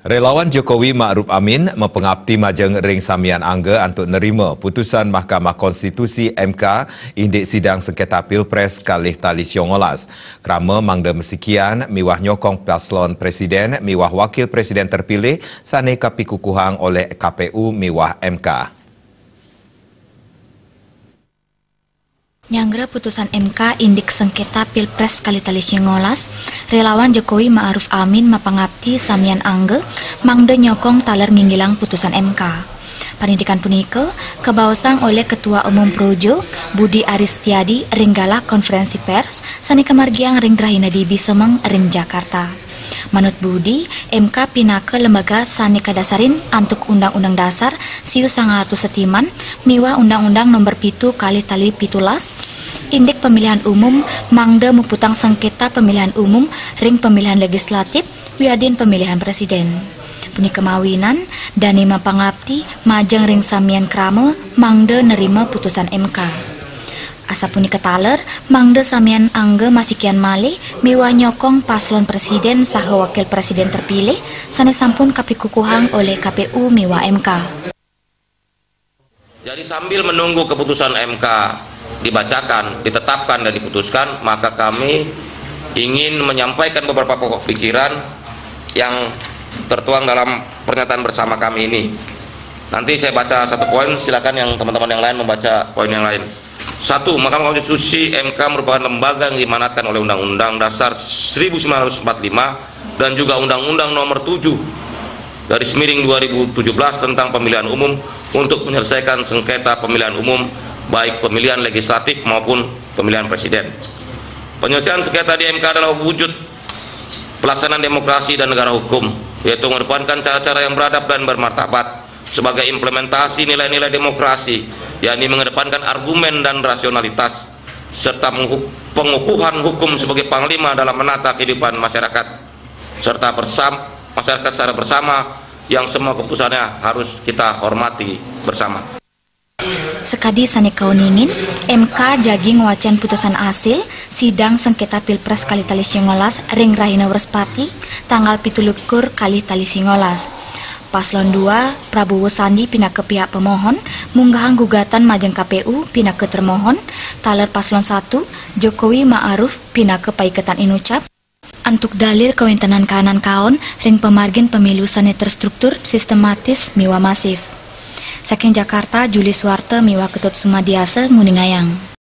Relawan Jokowi Ma'ruf Amin mempengabdi majeng ring samian angga untuk nerima putusan Mahkamah Konstitusi MK indik sidang sengketa Pilpres kalih tali 19. Krama mangda mesikian miwah nyokong paslon presiden miwah wakil presiden terpilih sane kapikukuhang oleh KPU miwah MK. Nyangra putusan MK indik sengketa Pilpres kali tali 19, relawan Jokowi Ma'ruf Amin mapangabdi samian angge mangde nyokong taler nginggilang putusan MK. Panindikan punika kebawasang oleh Ketua Umum Projo Budi Aristiadi ringgala konferensi pers sani kemargiang ring Rahina Dibi Semeng ring Jakarta. Manut Budi, MK pinake lembaga sani kadasarin antuk Undang-Undang Dasar siu 100 setiman miwah Undang-Undang Nomor 7 kali tali 17 indik pemilihan umum mangde muputang sengketa pemilihan umum ring pemilihan legislatif wiadin pemilihan presiden. Puni kemawinan dani mapangabdi majeng ring samian krama mangde nerima putusan MK. Asapuni ketaler mangde samian angge masikian malih miwah nyokong paslon presiden saha wakil presiden terpilih sane sampun kapikukuhang oleh KPU miwah MK. Jadi sambil menunggu keputusan MK dibacakan, ditetapkan dan diputuskan, maka kami ingin menyampaikan beberapa pokok pikiran yang tertuang dalam pernyataan bersama kami ini. Nanti saya baca satu poin, silakan yang teman-teman yang lain membaca poin yang lain. 1. Mahkamah Konstitusi MK merupakan lembaga yang dimanatkan oleh Undang-Undang Dasar 1945 dan juga Undang-Undang Nomor 7 garis miring 2017 tentang pemilihan umum untuk menyelesaikan sengketa pemilihan umum baik pemilihan legislatif maupun pemilihan presiden. Penyelesaian sengketa di MK adalah wujud pelaksanaan demokrasi dan negara hukum, yaitu mengedepankan cara-cara yang beradab dan bermartabat sebagai implementasi nilai-nilai demokrasi, yakni mengedepankan argumen dan rasionalitas serta pengukuhan hukum sebagai panglima dalam menata kehidupan masyarakat serta masyarakat secara bersama yang semua keputusannya harus kita hormati bersama. Sekadi sani kauningin, MK jaging wacan putusan hasil sidang sengketa Pilpres kali tali 19 ring Rahina Werspati tanggal 17 kali tali 19. Paslon 2, Prabowo Sandi pindah ke pihak pemohon, munggahan gugatan majeng KPU pindah ke termohon, taler paslon 1, Jokowi Ma'ruf pindah ke paiketan inucap, antuk dalil kewintenan kanan kaon, ring pemargin pemilu sani terstruktur, sistematis, miwa masif. Saking Jakarta, Juli Suwarte miwa Ketut Sumadiase, Nguningayang.